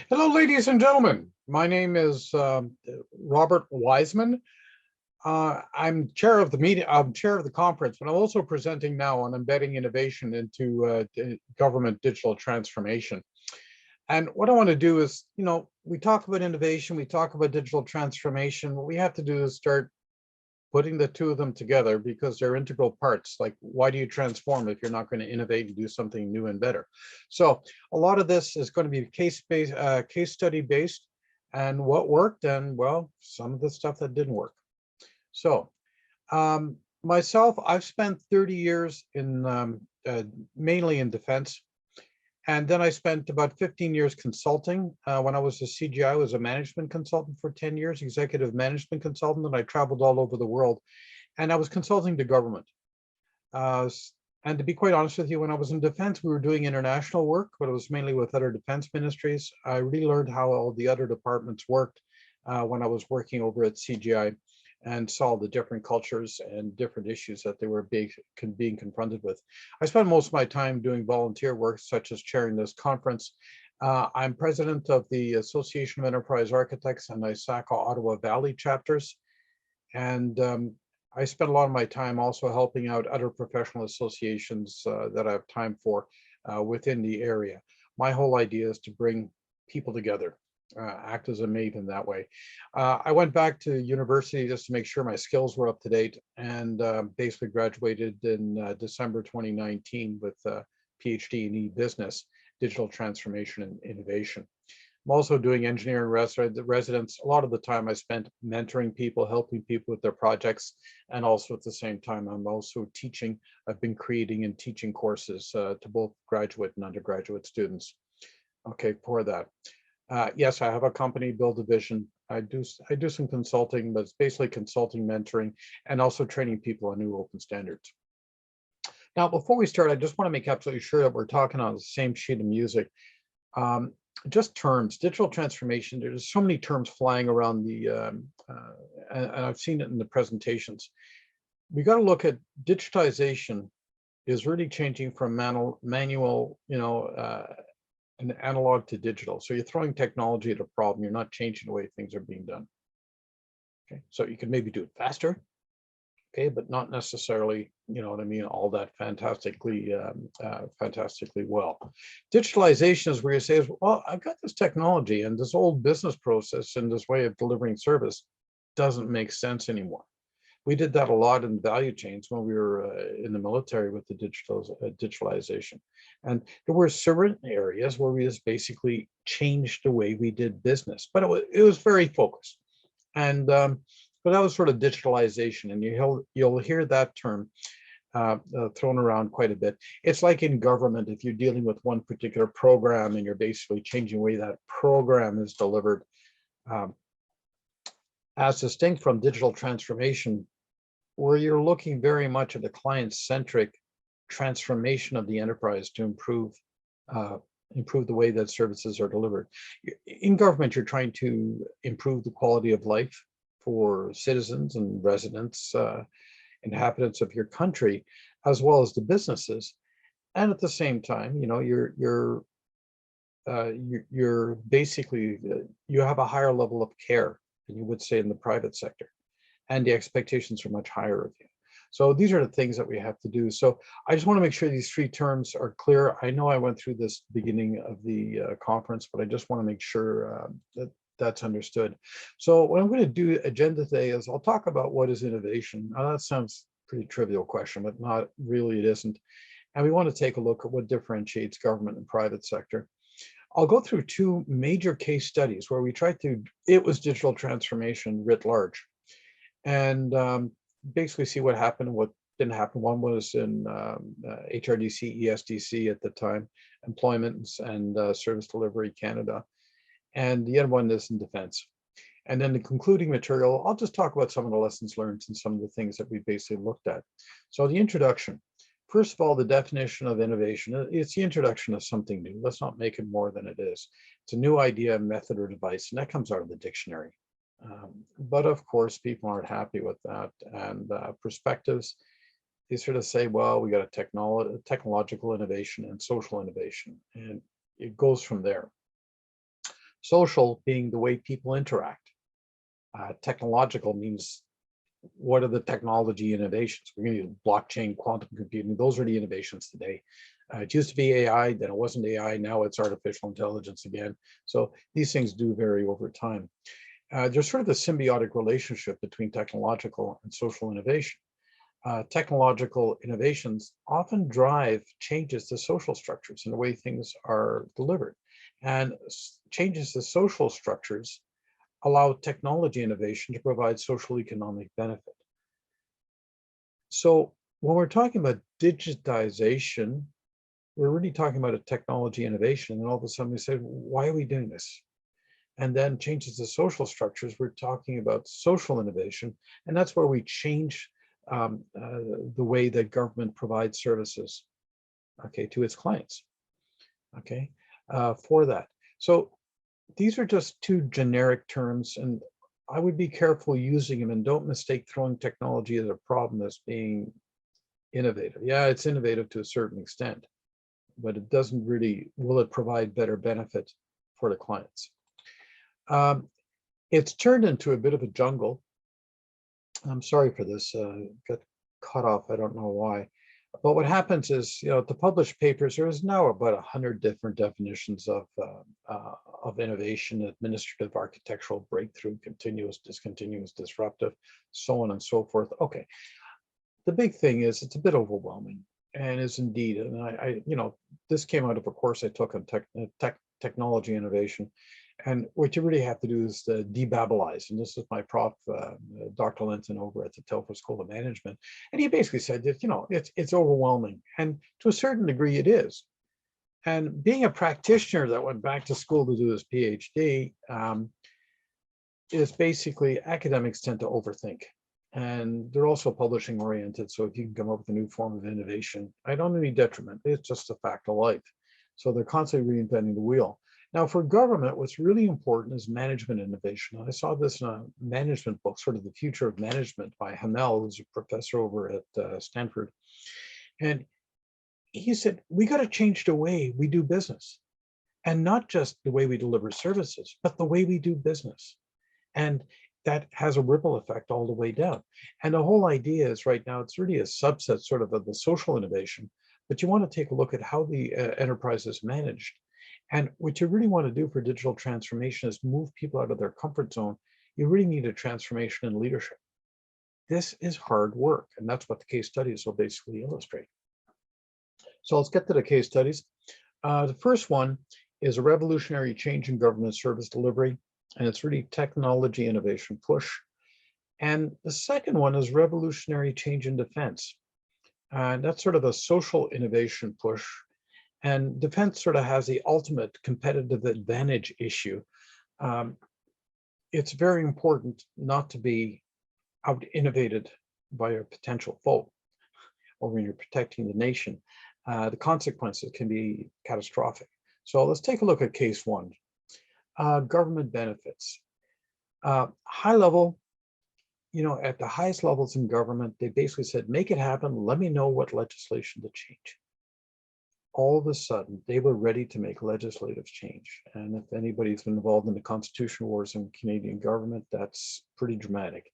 Hello, ladies and gentlemen. My name is Robert Weisman. I'm chair of the meeting. I'm chair of the conference, but I'm also presenting now on embedding innovation into government digital transformation. And what I want to do is, we talk about innovation, we talk about digital transformation. What we have to do is start putting the two of them together because they're integral parts. Like, why do you transform if you're not going to innovate and do something new and better? So a lot of this is going to be case-based, case study based, and what worked, and well, some of the stuff that didn't work. So myself, I've spent 30 years in mainly in defense. And then I spent about 15 years consulting. When I was a CGI, I was a management consultant for 10 years, executive management consultant, and I traveled all over the world. And I was consulting to government. And to be quite honest with you, when I was in defense, we were doing international work, but it was mainly with other defense ministries. I really learned how all the other departments worked when I was working over at CGI, and saw the different cultures and different issues that they were being confronted with. I spent most of my time doing volunteer work, such as chairing this conference. I'm president of the Association of Enterprise Architects and ISACA Ottawa Valley chapters. And I spent a lot of my time also helping out other professional associations that I have time for within the area. My whole idea is to bring people together. Act as a mate in that way. I went back to university just to make sure my skills were up to date, and basically graduated in December 2019 with a PhD in e-business, digital transformation and innovation. I'm also doing engineering residence. A lot of the time I spent mentoring people, helping people with their projects, and also at the same time I'm also teaching. I've been creating and teaching courses to both graduate and undergraduate students. Okay, for that. Yes, I have a company, Build a Vision. I do some consulting, but it's basically consulting, mentoring, and also training people on new open standards. Now, before we start, I just want to make absolutely sure that we're talking on the same sheet of music. Just terms, digital transformation. There's so many terms flying around and I've seen it in the presentations. We got to look at digitization is really changing from manual, an analog to digital. So you're throwing technology at a problem. You're not changing the way things are being done. Okay, so you can maybe do it faster, okay, but not necessarily, all that fantastically well. Digitalization is where you say, well, I've got this technology and this old business process and this way of delivering service doesn't make sense anymore. We did that a lot in value chains when we were in the military with the digitalization. And there were certain areas where we just basically changed the way we did business, but it was very focused. And but that was sort of digitalization, and you'll hear that term thrown around quite a bit. It's like in government, if you're dealing with one particular program and you're basically changing the way that program is delivered, as distinct from digital transformation, where you're looking very much at a client-centric transformation of the enterprise to improve the way that services are delivered. In government, you're trying to improve the quality of life for citizens and residents, inhabitants of your country, as well as the businesses. And at the same time, you're basically, you have a higher level of care than you would say in the private sector. And the expectations are much higher of you. So these are the things that we have to do. So I just want to make sure these three terms are clear. I know I went through this beginning of the conference, but I just want to make sure that that's understood. So what I'm going to do agenda today is I'll talk about what is innovation. Now that sounds pretty trivial question, but not really, it isn't. And we want to take a look at what differentiates government and private sector. I'll go through two major case studies where we tried it was digital transformation writ large. And basically see what happened and what didn't happen. One was in HRDC, ESDC at the time, Employment and Service Delivery Canada. And the other one is in defense. And then the concluding material, I'll just talk about some of the lessons learned and some of the things that we basically looked at. So the introduction. First of all, the definition of innovation, it's the introduction of something new. Let's not make it more than it is. It's a new idea, method, or device, and that comes out of the dictionary. But of course, people aren't happy with that. And perspectives, they sort of say, well, we got a technological innovation and social innovation, and it goes from there. Social being the way people interact. Technological means what are the technology innovations? We're going to use blockchain, quantum computing. Those are the innovations today. It used to be AI, then it wasn't AI. Now it's artificial intelligence again. So these things do vary over time. There's sort of a symbiotic relationship between technological and social innovation. Technological innovations often drive changes to social structures and the way things are delivered. And changes to social structures allow technology innovation to provide social economic benefit. So when we're talking about digitization, we're really talking about a technology innovation. And all of a sudden we say, why are we doing this? And then changes to social structures, we're talking about social innovation. And that's where we change the way that government provides services, okay, to its clients, okay, for that. So these are just two generic terms, and I would be careful using them, and don't mistake throwing technology as a problem as being innovative. Yeah, it's innovative to a certain extent, but it doesn't really, will it provide better benefit for the clients? It's turned into a bit of a jungle. I'm sorry for this, got cut off, I don't know why. But what happens is, you know, to publish papers, there is now about 100 different definitions of innovation: administrative, architectural, breakthrough, continuous, discontinuous, disruptive, so on and so forth. Okay, the big thing is it's a bit overwhelming, and is indeed, and I you know, this came out of a course I took on technology innovation. And what you really have to do is debabbilize. And this is my prof, Dr. Linton over at the Telford School of Management. And he basically said that, you know, it's overwhelming. And to a certain degree it is. And being a practitioner that went back to school to do his PhD, is basically academics tend to overthink. And they're also publishing oriented. So if you can come up with a new form of innovation, I don't have any detriment. It's just a fact of life. So they're constantly reinventing the wheel. Now, for government, what's really important is management innovation. I saw this in a management book, sort of The Future of Management by Hamel, who's a professor over at Stanford. And he said, we got to change the way we do business. And not just the way we deliver services, but the way we do business. And that has a ripple effect all the way down. And the whole idea is right now, it's really a subset sort of the social innovation, but you want to take a look at how the enterprise is managed. And what you really want to do for digital transformation is move people out of their comfort zone. You really need a transformation in leadership. This is hard work, and that's what the case studies will basically illustrate. So let's get to the case studies. The first one is a revolutionary change in government service delivery, and it's really technology innovation push. And the second one is revolutionary change in defense. And that's sort of a social innovation push. And defense sort of has the ultimate competitive advantage issue. It's very important not to be out-innovated by a potential foe, or when you're protecting the nation. The consequences can be catastrophic. So let's take a look at case one. Government benefits. High level, you know, at the highest levels in government, they basically said, make it happen, let me know what legislation to change. All of a sudden, they were ready to make legislative change. And if anybody's been involved in the constitutional wars in Canadian government, that's pretty dramatic.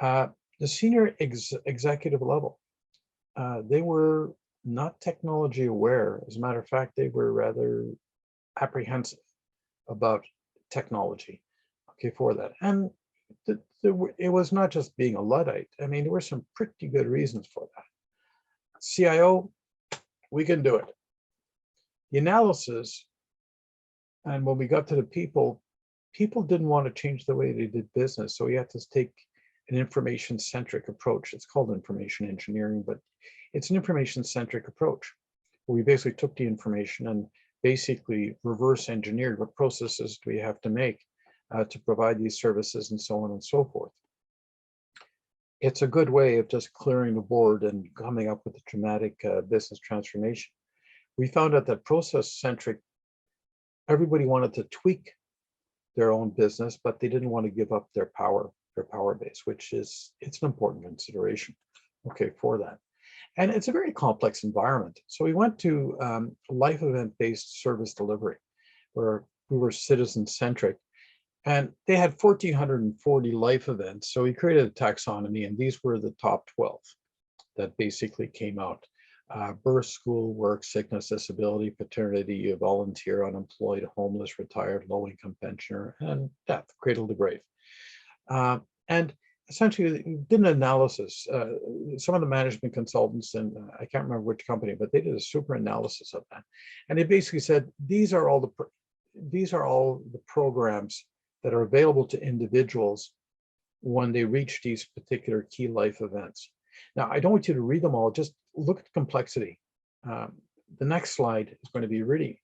The senior executive level, they were not technology aware. As a matter of fact, they were rather apprehensive about technology, okay, for that. And it was not just being a Luddite. I mean, there were some pretty good reasons for that. CIO, we can do it. The analysis, and when we got to the people didn't want to change the way they did business. So we had to take an information-centric approach. It's called information engineering, but it's an information-centric approach, where we basically took the information and basically reverse engineered what processes do we have to make to provide these services and so on and so forth. It's a good way of just clearing the board and coming up with a dramatic business transformation. We found out that process-centric, everybody wanted to tweak their own business, but they didn't want to give up their power base, which is, it's an important consideration, okay, for that. And it's a very complex environment. So we went to life event-based service delivery, where who were citizen-centric. And they had 1,440 life events. So he created a taxonomy, and these were the top 12 that basically came out. Birth, school, work, sickness, disability, paternity, volunteer, unemployed, homeless, retired, low-income pensioner, and death, cradle to grave. And essentially did an analysis. Some of the management consultants, and I can't remember which company, but they did a super analysis of that. And they basically said, these are all the programs that are available to individuals when they reach these particular key life events. Now, I don't want you to read them all, just look at the complexity. The next slide is going to be really,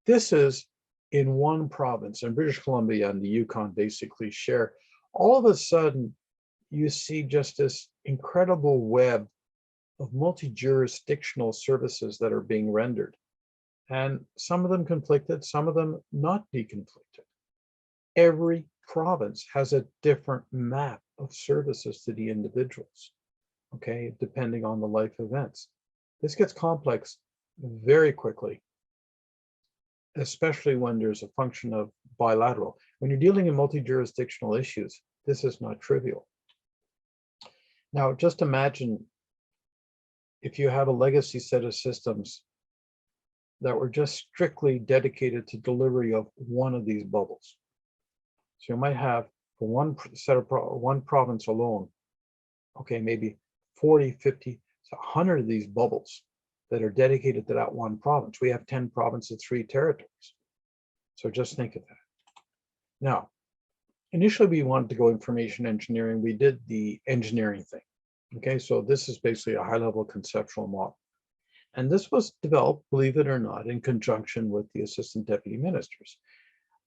this is in one province, and British Columbia and the Yukon basically share. All of a sudden, you see just this incredible web of multi-jurisdictional services that are being rendered. And some of them conflicted, some of them not deconflicted. Every province has a different map of services to the individuals, okay, depending on the life events. This gets complex very quickly, especially when there's a function of bilateral. When you're dealing in multi-jurisdictional issues, this is not trivial. Now, just imagine if you have a legacy set of systems that were just strictly dedicated to delivery of one of these bubbles. So you might have for one province alone, okay, maybe 40, 50, 100 of these bubbles that are dedicated to that one province. We have 10 provinces, 3 territories. So just think of that. Now, initially we wanted to go information engineering. We did the engineering thing. Okay, so this is basically a high-level conceptual model. And this was developed, believe it or not, in conjunction with the assistant deputy ministers.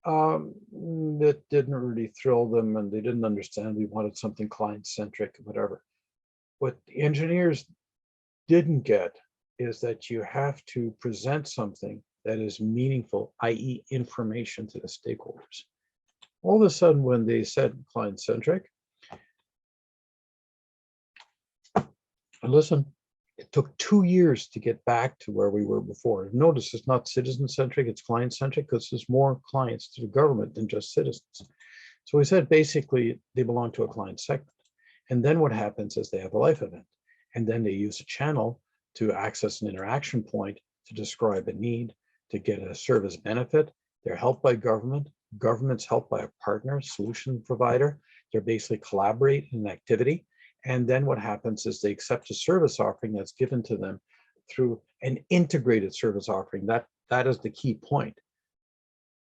That didn't really thrill them, and they didn't understand. We wanted something client-centric, whatever. What the engineers didn't get is that you have to present something that is meaningful, i.e. information to the stakeholders. All of a sudden, when they said client-centric, and listen, it took 2 years to get back to where we were before. Notice it's not citizen-centric, it's client-centric, because there's more clients to the government than just citizens. So we said basically they belong to a client segment. And then what happens is they have a life event. And then they use a channel to access an interaction point to describe a need, to get a service benefit. They're helped by government. Government's helped by a partner, solution provider. They're basically collaborate in an activity. And then what happens is they accept a service offering that's given to them through an integrated service offering. That is the key point.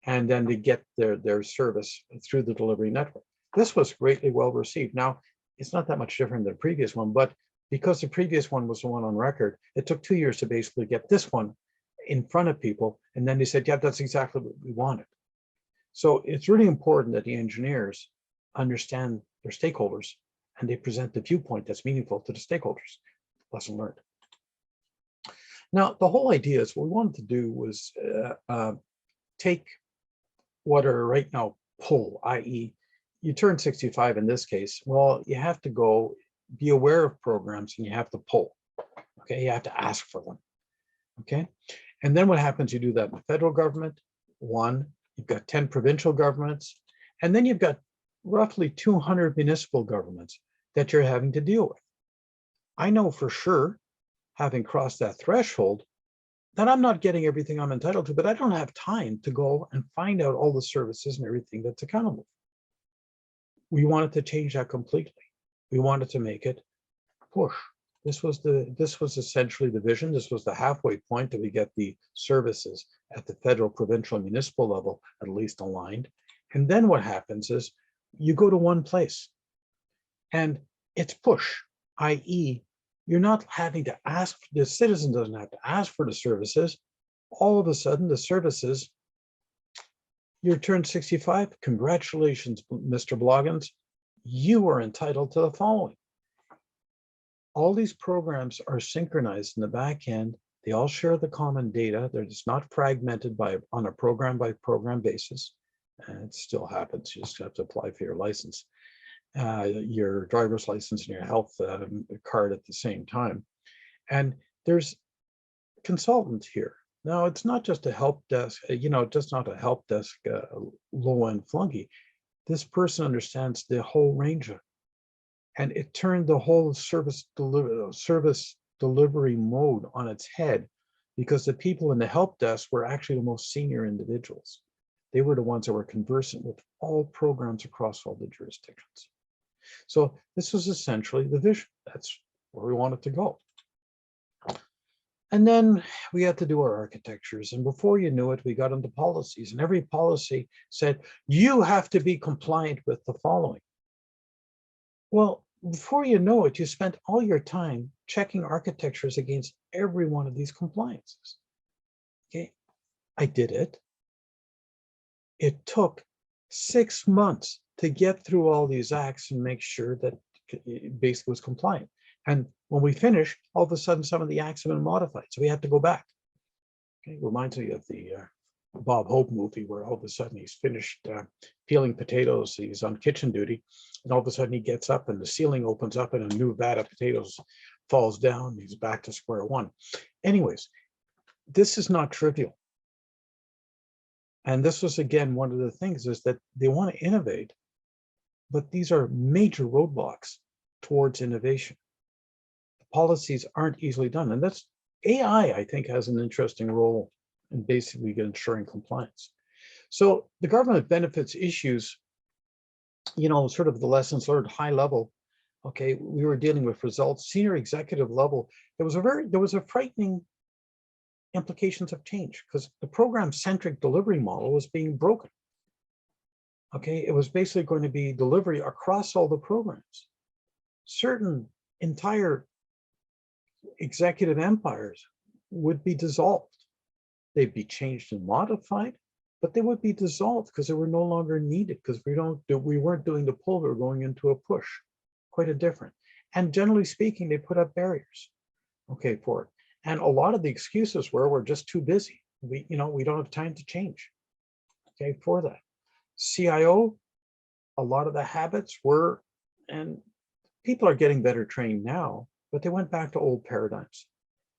And then they get their service through the delivery network. This was greatly well received. Now, it's not that much different than the previous one, but because the previous one was the one on record, it took 2 years to basically get this one in front of people. And then they said, yeah, that's exactly what we wanted. So it's really important that the engineers understand their stakeholders and they present the viewpoint that's meaningful to the stakeholders. Lesson learned. Now, the whole idea is what we wanted to do was take what are right now pull, i.e. you turn 65 in this case, well, you have to go be aware of programs and you have to pull, okay? You have to ask for them, okay? And then what happens, you do that in the federal government, you've got 10 provincial governments, and then you've got roughly 200 municipal governments that you're having to deal with. I know for sure, having crossed that threshold, that I'm not getting everything I'm entitled to, but I don't have time to go and find out all the services and everything that's accountable. We wanted to change that completely. We wanted to make it push. This was essentially the vision. This was the halfway point that we get the services at the federal, provincial, and municipal level at least aligned. And then what happens is you go to one place and it's push, i.e. you're not having to ask, the citizen doesn't have to ask for the services. All of a sudden the services, you turned 65, congratulations, Mr. Bloggins, you are entitled to the following. All these programs are synchronized in the back end. They all share the common data. They're just not fragmented on a program by program basis. And it still happens. You just have to apply for your license, your driver's license and your health card at the same time. And there's consultants here Now, it's not just a help desk, just not a help desk low-end flunky. This person understands the whole range of, and it turned the whole service delivery mode on its head, because the people in the help desk were actually the most senior individuals. They were the ones that were conversant with all programs across all the jurisdictions. So this was essentially the vision. That's where we wanted to go. And then we had to do our architectures. And before you knew it, we got into policies. And every policy said, you have to be compliant with the following. Well, before you know it, you spent all your time checking architectures against every one of these compliances. Okay, I did it. It took 6 months to get through all these acts and make sure that it basically was compliant. And when we finished, all of a sudden, some of the acts have been modified. So we had to go back. Okay, reminds me of the Bob Hope movie, where all of a sudden he's finished peeling potatoes. He's on kitchen duty. And all of a sudden he gets up and the ceiling opens up and a new vat of potatoes falls down. He's back to square one. Anyways, this is not trivial. And this was, again, one of the things is that they want to innovate, but these are major roadblocks towards innovation. The policies aren't easily done. And that's AI, I think, has an interesting role in basically ensuring compliance. So the government benefits issues, sort of the lessons learned high level. Okay, we were dealing with results, senior executive level. There was a frightening implications of change, because the program-centric delivery model was being broken. Okay, it was basically going to be delivery across all the programs. Certain entire executive empires would be dissolved. They'd be changed and modified, but they would be dissolved because they were no longer needed, because we weren't doing the pull, we were going into a push. Quite a different. And generally speaking, they put up barriers, okay, for it. And a lot of the excuses were, we're just too busy. We don't have time to change, okay, for that. CIO, a lot of the habits were, and people are getting better trained now, but they went back to old paradigms,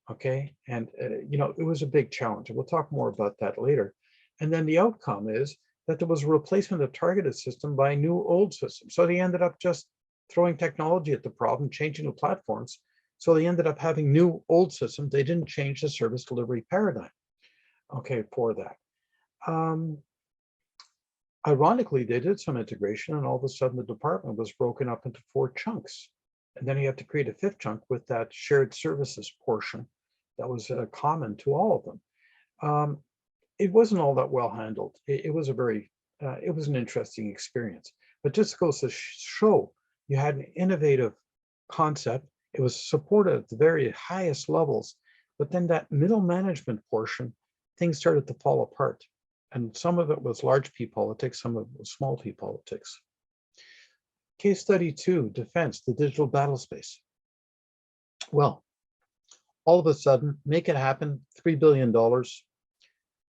okay? And, it was a big challenge. And we'll talk more about that later. And then the outcome is that there was a replacement of targeted system by a new old system. So they ended up just throwing technology at the problem, changing the platforms. So they ended up having new old systems. They didn't change the service delivery paradigm, okay, for that. Ironically, they did some integration, and all of a sudden the department was broken up into 4 chunks. And then you have to create a 5th chunk with that shared services portion that was common to all of them. It wasn't all that well handled. It was an interesting experience, but just goes to show you had an innovative concept. It was supported at the very highest levels, but then that middle management portion, things started to fall apart. And some of it was large P politics, some of it was small P politics. Case study 2, defense, the digital battle space. Well, all of a sudden, make it happen, $3 billion.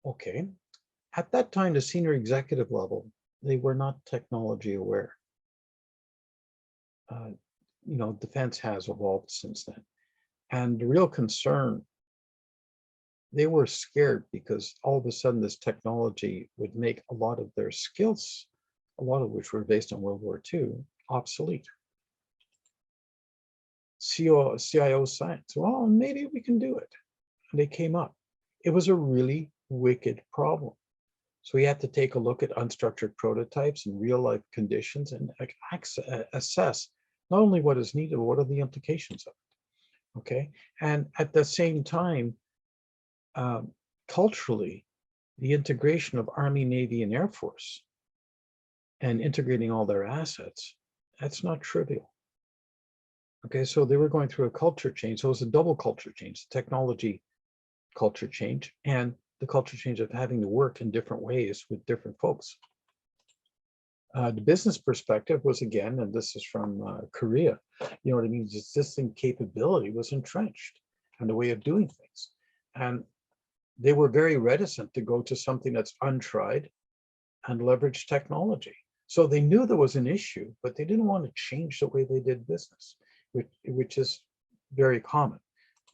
Okay. At that time, the senior executive level, they were not technology aware. Defense has evolved since then. And the real concern, they were scared because all of a sudden this technology would make a lot of their skills, a lot of which were based on World War II, obsolete. CIO science, well, maybe we can do it. And they came up. It was a really wicked problem. So we had to take a look at unstructured prototypes and real life conditions and assess not only what is needed, but what are the implications of it, okay? And at the same time, culturally, the integration of Army, Navy, and Air Force and integrating all their assets, that's not trivial. Okay, so they were going through a culture change. So it was a double culture change, the technology culture change and the culture change of having to work in different ways with different folks. The business perspective was, again, and this is from Korea, what I mean, existing capability was entrenched and the way of doing things. And they were very reticent to go to something that's untried and leverage technology. So they knew there was an issue, but they didn't want to change the way they did business, which is very common,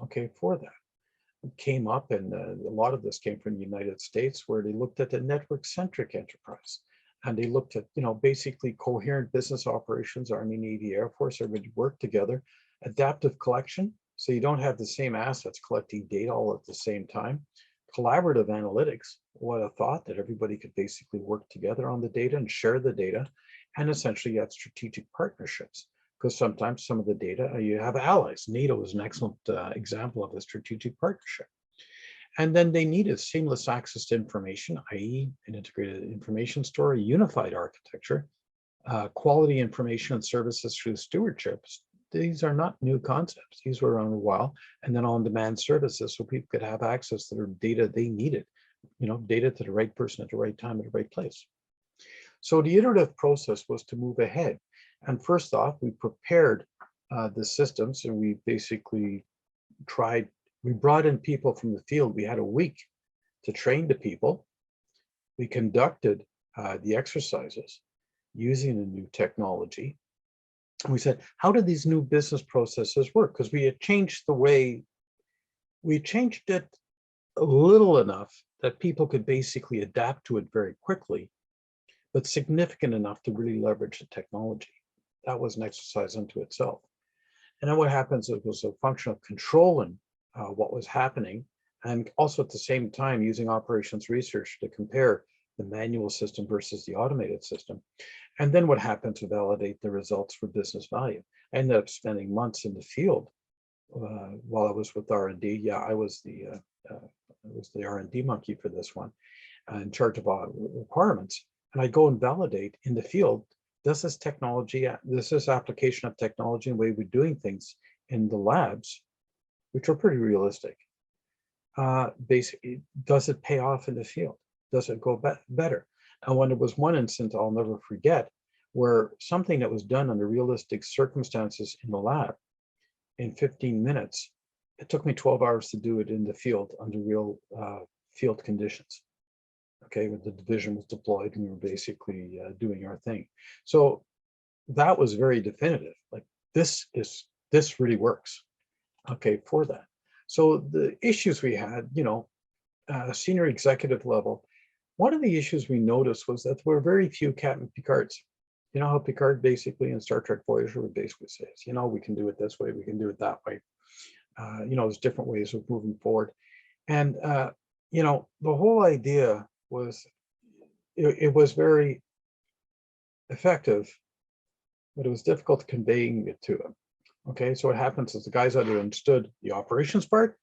okay, for that. came up, and a lot of this came from the United States, where they looked at the network-centric enterprise. And they looked at, basically coherent business operations, Army, Navy, Air Force, everybody work together, adaptive collection, so you don't have the same assets collecting data all at the same time, collaborative analytics, what a thought that everybody could basically work together on the data and share the data, and essentially you had strategic partnerships, because sometimes some of the data, you have allies. NATO is an excellent example of a strategic partnership. And then they needed seamless access to information, i.e. an integrated information store, a unified architecture, quality information and services through stewardships. These are not new concepts. These were around a while. And then on-demand services, so people could have access to their data they needed, data to the right person at the right time at the right place. So the iterative process was to move ahead. And first off, we prepared the systems, and we basically we brought in people from the field. We had a week to train the people. We conducted the exercises using the new technology. And we said, how do these new business processes work? Because we had changed the way, we changed it a little enough that people could basically adapt to it very quickly, but significant enough to really leverage the technology. That was an exercise unto itself. And then what happens, it was a function of controlling what was happening, and also at the same time using operations research to compare the manual system versus the automated system. And then what happened to validate the results for business value. I ended up spending months in the field while I was with R&D. Yeah, I was the R&D monkey for this one, in charge of requirements. And I go and validate in the field, does this technology, this application of technology and the way we're doing things in the labs, which are pretty realistic, basically, does it pay off in the field? Does it go better? And when there was one instance I'll never forget, where something that was done under realistic circumstances in the lab in 15 minutes, it took me 12 hours to do it in the field under real field conditions. Okay, when the division was deployed and we were basically doing our thing. So that was very definitive. Like this really works. Okay, for that. So the issues we had, senior executive level, one of the issues we noticed was that there were very few Captain Picards. You know how Picard basically in Star Trek Voyager would basically say, we can do it this way, we can do it that way. There's different ways of moving forward. And, the whole idea was, it was very effective, but it was difficult conveying it to them. Okay, so what happens is the guys either understood the operations part,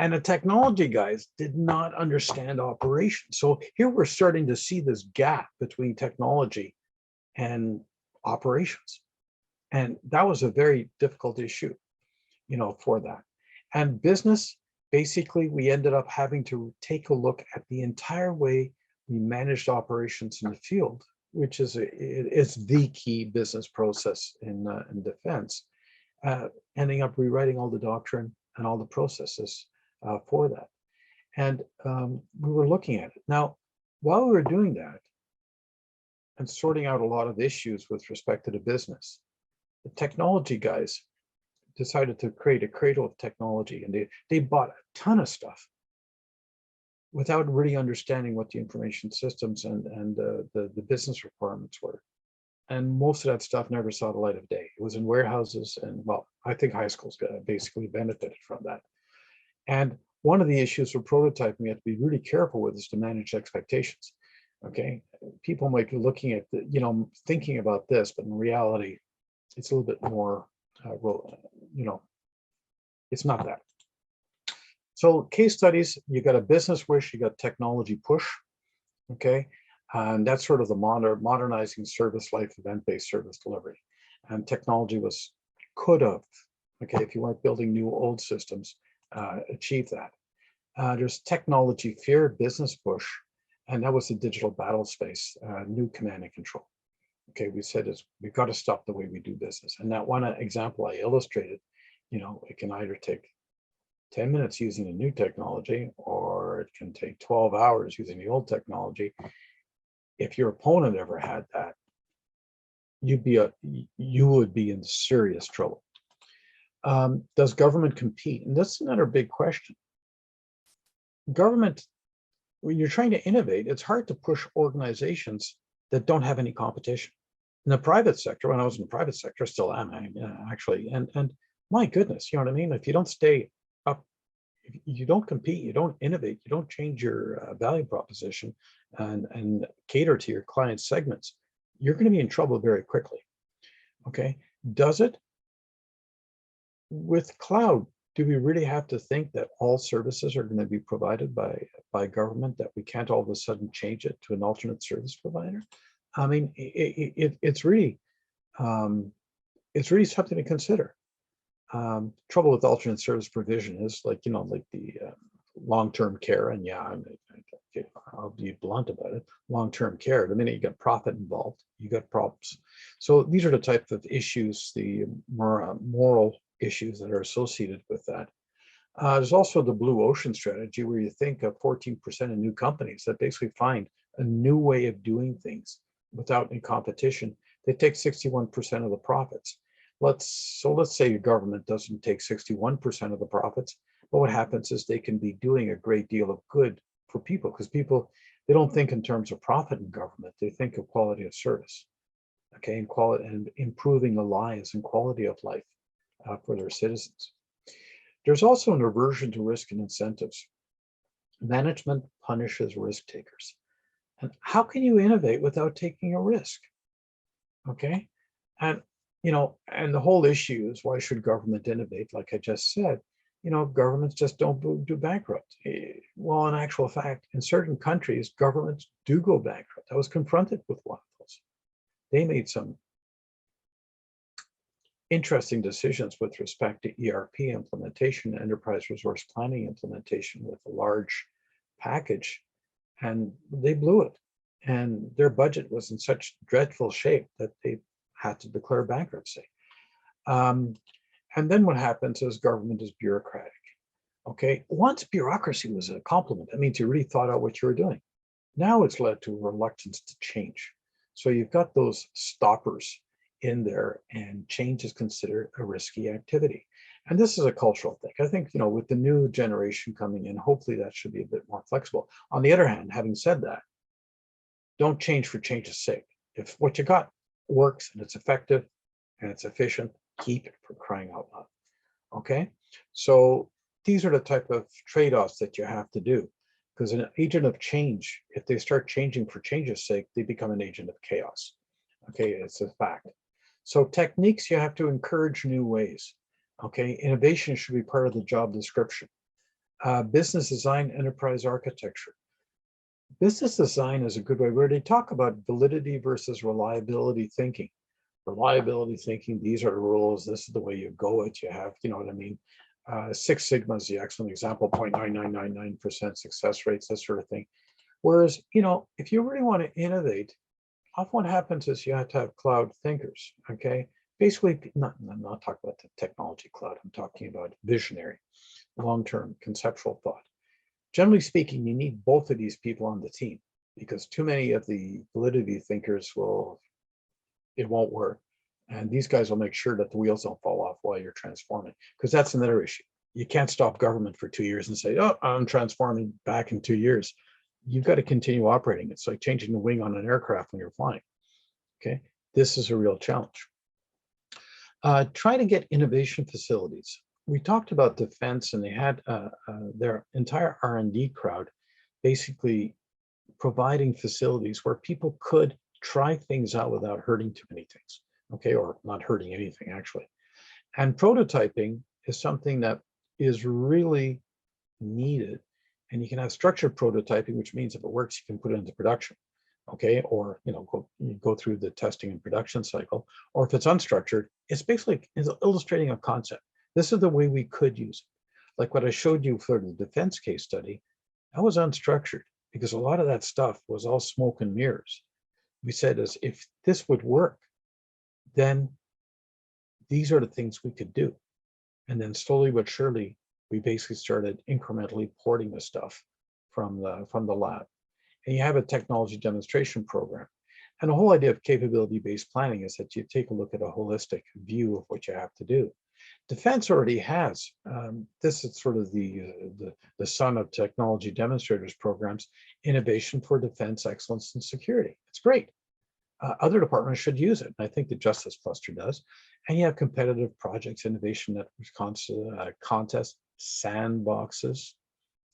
and the technology guys did not understand operations. So here we're starting to see this gap between technology and operations. And that was a very difficult issue, for that. And business, basically, we ended up having to take a look at the entire way we managed operations in the field, which is it's the key business process in defense. Ending up rewriting all the doctrine and all the processes for that. And we were looking at it. Now, while we were doing that and sorting out a lot of issues with respect to the business, the technology guys decided to create a cradle of technology, and they bought a ton of stuff without really understanding what the information systems and the business requirements were. And most of that stuff never saw the light of day. It was in warehouses, and well, I think high schools basically benefited from that. And one of the issues for prototyping we have to be really careful with is to manage expectations. Okay, people might be looking at thinking about this, but in reality, it's a little bit more, it's not that. So case studies, you got a business wish, you got technology push. Okay. And that's sort of the modernizing service life, event-based service delivery. And technology could have, okay, if you weren't building new old systems, achieve that. There's technology fear, business push, and that was the digital battle space, new command and control. Okay, we said we've got to stop the way we do business. And that one example I illustrated, it can either take 10 minutes using the new technology, or it can take 12 hours using the old technology. If your opponent ever had that, you would be in serious trouble. Does government compete? And that's another big question. government, when you're trying to innovate, it's hard to push organizations that don't have any competition. In the private sector, when I was in the private sector, still am actually, and my goodness, you know what I mean? If you don't stay up, if you don't compete, you don't innovate, you don't change your value proposition and cater to your client segments, you're going to be in trouble very quickly. Okay, does it? With cloud, do we really have to think that all services are going to be provided by government, that we can't all of a sudden change it to an alternate service provider? I mean, it's really something to consider. Trouble with alternate service provision is like, you know, like the long-term care, and yeah, I'll be blunt about it. Long-term care, the minute you get profit involved, you got problems. So these are the type of issues, the moral issues that are associated with that. There's also the blue ocean strategy, where you think of 14% of new companies that basically find a new way of doing things without any competition. They take 61% of the profits. Let's say your government doesn't take 61% of the profits, but what happens is they can be doing a great deal of good for people, because people, they don't think in terms of profit in government, they think of quality of service, okay, and quality and improving the lives and quality of life for their citizens. There's also an aversion to risk and incentives. Management punishes risk takers. And how can you innovate without taking a risk? Okay, and you know, and the whole issue is, why should government innovate? Like I just said, you know, governments just don't do bankrupt. Well, in actual fact, in certain countries, governments do go bankrupt. I was confronted with one of those. They made some interesting decisions with respect to ERP implementation, enterprise resource planning implementation, with a large package, and they blew it. And their budget was in such dreadful shape that they had to declare bankruptcy. And then what happens is government is bureaucratic. Okay, once bureaucracy was a compliment, that means you really thought out what you were doing. Now it's led to a reluctance to change. So you've got those stoppers in there, and change is considered a risky activity. And this is a cultural thing. I think, you know, with the new generation coming in, hopefully that should be a bit more flexible. On the other hand, having said that, don't change for change's sake. If what you got works and it's effective and it's efficient, keep it, for crying out loud. Okay, so these are the type of trade-offs that you have to do, because an agent of change, if they start changing for change's sake, they become an agent of chaos. Okay, it's a fact. So techniques, you have to encourage new ways. Okay, innovation should be part of the job description. Business design, enterprise architecture. Business design is a good way where they talk about validity versus reliability thinking. Reliability thinking, these are the rules, this is the way you go it, you have, you know what I mean? Six Sigma is the excellent example, 0.9999% success rates, that sort of thing. Whereas, you know, if you really want to innovate, often what happens is you have to have cloud thinkers, okay? Basically, I'm not talking about the technology cloud, I'm talking about visionary, long-term conceptual thought. Generally speaking, you need both of these people on the team, because too many of the validity thinkers it won't work. And these guys will make sure that the wheels don't fall off while you're transforming, because that's another issue. You can't stop government for 2 years and say, oh, I'm transforming back in 2 years. You've got to continue operating. It's like changing the wing on an aircraft when you're flying. Okay, this is a real challenge. Try to get innovation facilities. We talked about defense, and they had their entire R&D crowd basically providing facilities where people could try things out without hurting too many things, okay, or not hurting anything actually. And prototyping is something that is really needed. And you can have structured prototyping, which means if it works, you can put it into production, okay, or you know, go through the testing and production cycle. Or if it's unstructured, it's basically illustrating a concept. This is the way we could use it. Like what I showed you for the defense case study, that was unstructured, because a lot of that stuff was all smoke and mirrors. We said, as if this would work, then these are the things we could do. And then slowly but surely, we basically started incrementally porting the stuff from the lab. And you have a technology demonstration program. And the whole idea of capability-based planning is that you take a look at a holistic view of what you have to do. Defense already has. This is sort of the son of technology demonstrators programs, innovation for defense, excellence, and security. It's great. Other departments should use it. And I think the Justice Cluster does. And you have competitive projects, innovation networks, contests, sandboxes,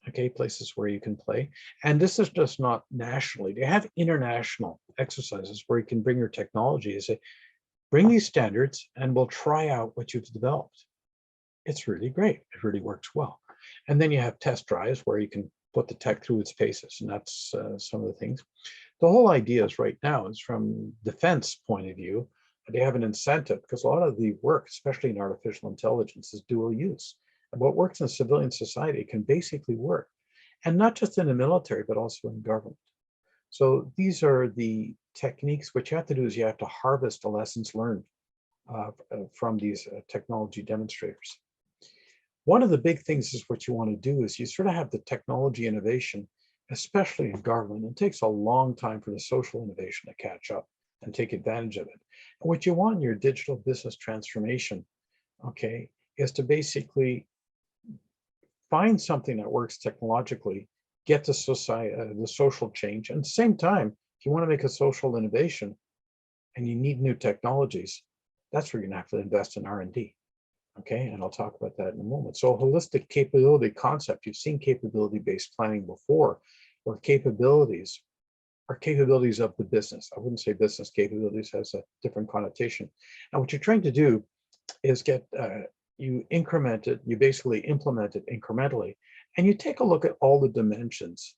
okay, places where you can play. And this is just not nationally. They have international exercises where you can bring your technology and say, bring these standards and we'll try out what you've developed. It's really great. It really works well. And then you have test drives where you can put the tech through its paces. And that's some of the things. The whole idea is right now is from defense point of view, they have an incentive because a lot of the work, especially in artificial intelligence, is dual use. And what works in civilian society can basically work. And not just in the military, but also in government. So these are the techniques. What you have to do is you have to harvest the lessons learned from these technology demonstrators. One of the big things is what you want to do is you sort of have the technology innovation, especially in government. It takes a long time for the social innovation to catch up and take advantage of it. And what you want in your digital business transformation, okay, is to basically find something that works technologically, get to society, the social change. And at the same time, if you want to make a social innovation and you need new technologies, that's where you're going to have to invest in R&D. Okay, and I'll talk about that in a moment. So holistic capability concept, you've seen capability-based planning before, where capabilities are capabilities of the business. I wouldn't say business capabilities, has a different connotation. And what you're trying to do is get, you increment it, you basically implement it incrementally, and you take a look at all the dimensions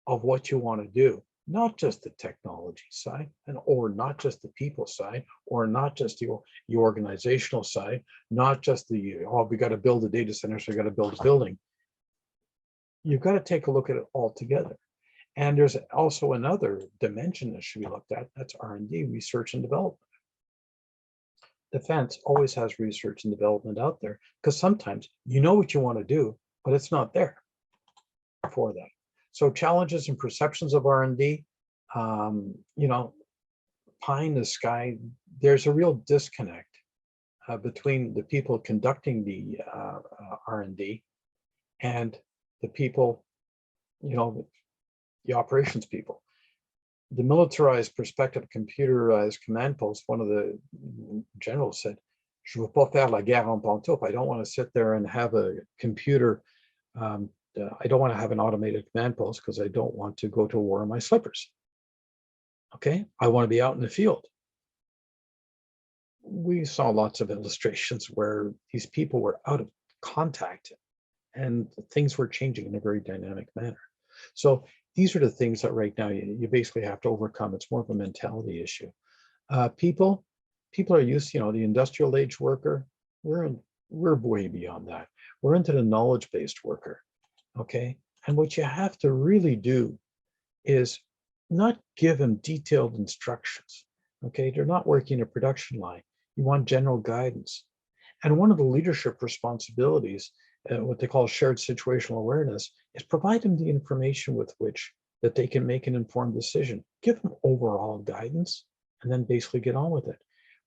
of what you want to do. Not just the technology side, or not just the people side, or not just the organizational side, not just the, oh, we got to build a data center, so we got to build a building. You've got to take a look at it all together. And there's also another dimension that should be looked at, that's R&D, research and development. Defense always has research and development out there, because sometimes you know what you want to do, but it's not there for that. So challenges and perceptions of R&D, you know, pie in the sky, there's a real disconnect between the people conducting the R&D and the people, you know, the operations people. The militarized perspective, computerized command post, one of the generals said, "Je veux pas faire la guerre en pantoufles." I don't want to sit there and have a computer, I don't want to have an automated command post because I don't want to go to war in my slippers. Okay, I want to be out in the field. We saw lots of illustrations where these people were out of contact and things were changing in a very dynamic manner. So these are the things that right now you basically have to overcome. It's more of a mentality issue. People are used, you know, the industrial age worker, we're way beyond that. We're into the knowledge-based worker. Okay, and what you have to really do is not give them detailed instructions. Okay, they're not working a production line. You want general guidance. And one of the leadership responsibilities, what they call shared situational awareness, is provide them the information with which that they can make an informed decision. Give them overall guidance and then basically get on with it.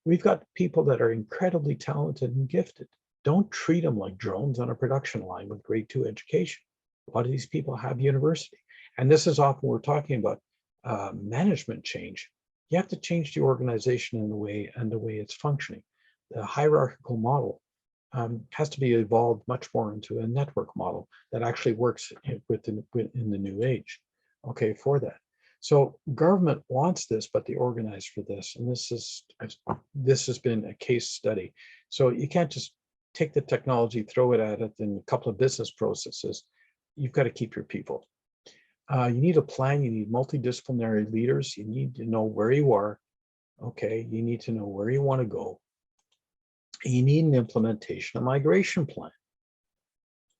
We've got people that are incredibly talented and gifted. Don't treat them like drones on a production line with grade 2 education. A lot of these people have university. And this is often we're talking about management change. You have to change the organization in the way it's functioning. The hierarchical model has to be evolved much more into a network model that actually works in the new age. Okay, for that. So government wants this, but they organize for this. And this has been a case study. So you can't just take the technology, throw it at it in a couple of business processes. You've got to keep your people. You need a plan. You need multidisciplinary leaders. You need to know where you are. Okay, you need to know where you want to go. You need an implementation, a migration plan.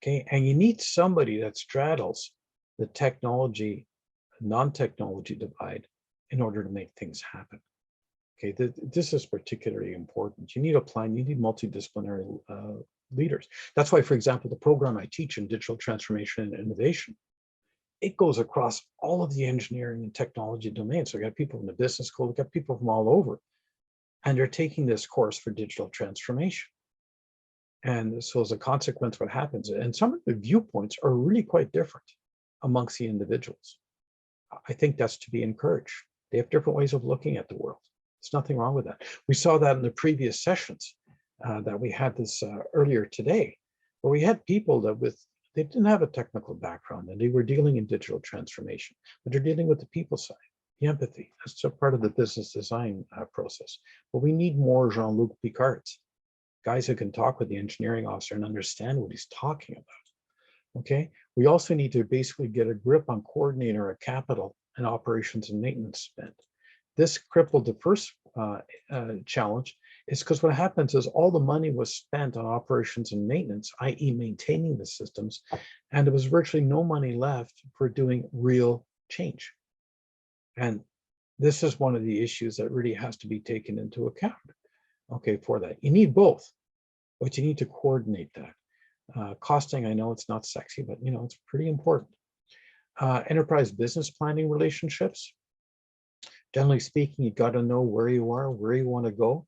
Okay, and you need somebody that straddles the technology, non-technology divide in order to make things happen. Okay, this is particularly important. You need a plan. You need multidisciplinary leaders. That's why, for example, the program I teach in digital transformation and innovation, it goes across all of the engineering and technology domains. So I got people from the business school, I got people from all over, and they're taking this course for digital transformation. And so as a consequence, what happens, and some of the viewpoints are really quite different amongst the individuals. I think that's to be encouraged. They have different ways of looking at the world. There's nothing wrong with that. We saw that in the previous sessions that we had this earlier today, where we had people that they didn't have a technical background and they were dealing in digital transformation, but they're dealing with the people side, the empathy. That's a part of the business design process. But we need more Jean-Luc Picards, guys who can talk with the engineering officer and understand what he's talking about. Okay. We also need to basically get a grip on coordinating our capital and operations and maintenance spend. This crippled the first challenge is because what happens is all the money was spent on operations and maintenance, i.e. maintaining the systems, and there was virtually no money left for doing real change. And this is one of the issues that really has to be taken into account. Okay, for that. You need both, but you need to coordinate that. Costing, I know it's not sexy, but it's pretty important. Enterprise business planning relationships. Generally speaking, you got to know where you are, where you want to go.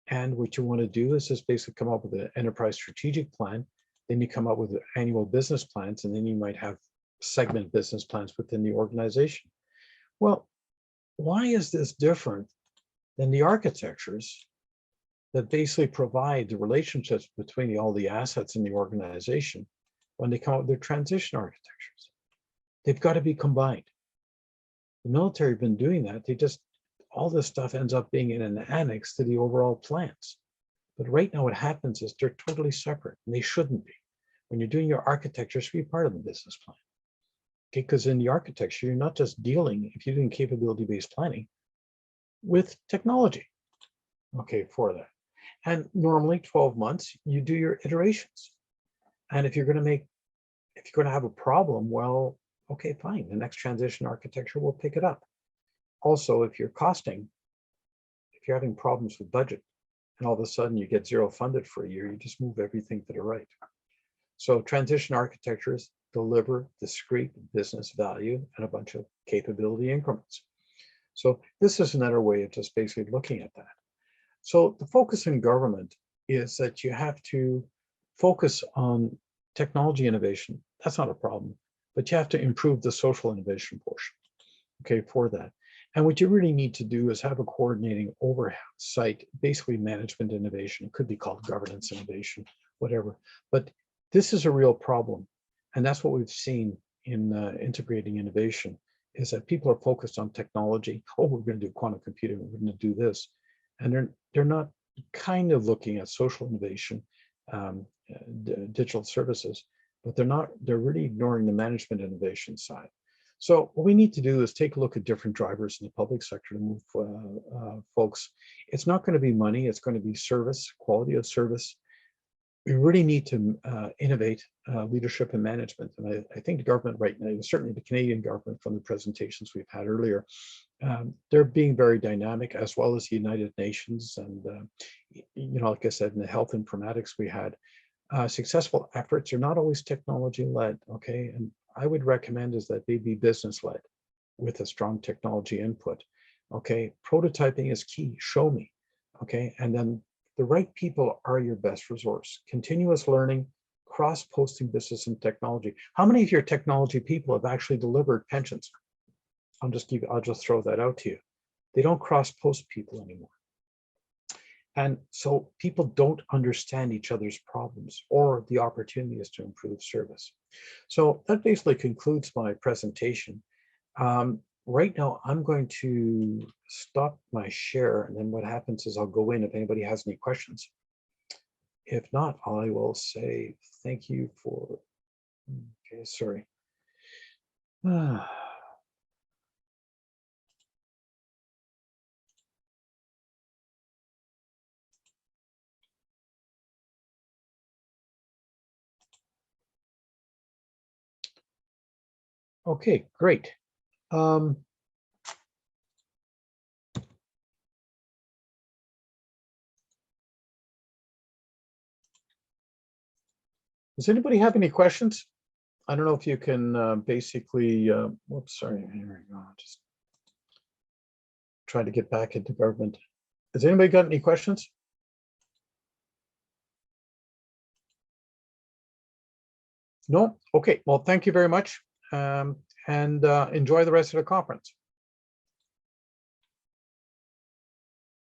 And what you want to do is just basically come up with an enterprise strategic plan. Then you come up with annual business plans, and then you might have segment business plans within the organization. Well, why is this different than the architectures that basically provide the relationships between all the assets in the organization when they come up with their transition architectures? They've got to be combined. The military have been doing that. All this stuff ends up being in an annex to the overall plans. But right now what happens is they're totally separate, and they shouldn't be. When you're doing your architecture, it should be part of the business plan. Okay, because in the architecture, you're not just dealing, if you're doing capability-based planning, with technology, okay, for that. And normally 12 months, you do your iterations. And if you're going to have a problem, well, okay, fine. The next transition architecture will pick it up. Also, if you're having problems with budget, and all of a sudden you get zero funded for a year, you just move everything to the right. So transition architectures deliver discrete business value and a bunch of capability increments. So this is another way of just basically looking at that. So the focus in government is that you have to focus on technology innovation. That's not a problem, but you have to improve the social innovation portion, okay, for that. And what you really need to do is have a coordinating oversight, basically management innovation. It could be called governance innovation, whatever. But this is a real problem. And that's what we've seen in integrating innovation, is that people are focused on technology. Oh, we're going to do quantum computing, we're going to do this. And they're not kind of looking at social innovation, digital services, but they're really ignoring the management innovation side. So what we need to do is take a look at different drivers in the public sector to move folks. It's not going to be money, it's going to be service, quality of service. We really need to innovate leadership and management. And I think the government right now, certainly the Canadian government from the presentations we've had earlier, they're being very dynamic, as well as the United Nations. And, like I said, in the health informatics we had, successful efforts are not always technology-led, okay? And I would recommend is that they be business-led with a strong technology input, okay? Prototyping is key, show me, okay? And then the right people are your best resource. Continuous learning, cross-posting business and technology. How many of your technology people have actually delivered pensions? I'll just throw that out to you. They don't cross-post people anymore. And so people don't understand each other's problems or the opportunities to improve service. So that basically concludes my presentation. Right now, I'm going to stop my share, and then what happens is I'll go in if anybody has any questions. If not, I will say thank you for, okay, sorry. Okay, great. Does anybody have any questions? I don't know if you can basically, whoops, sorry, here we go. Just trying to get back into government. Has anybody got any questions? No? Okay, well, thank you very much. And enjoy the rest of the conference.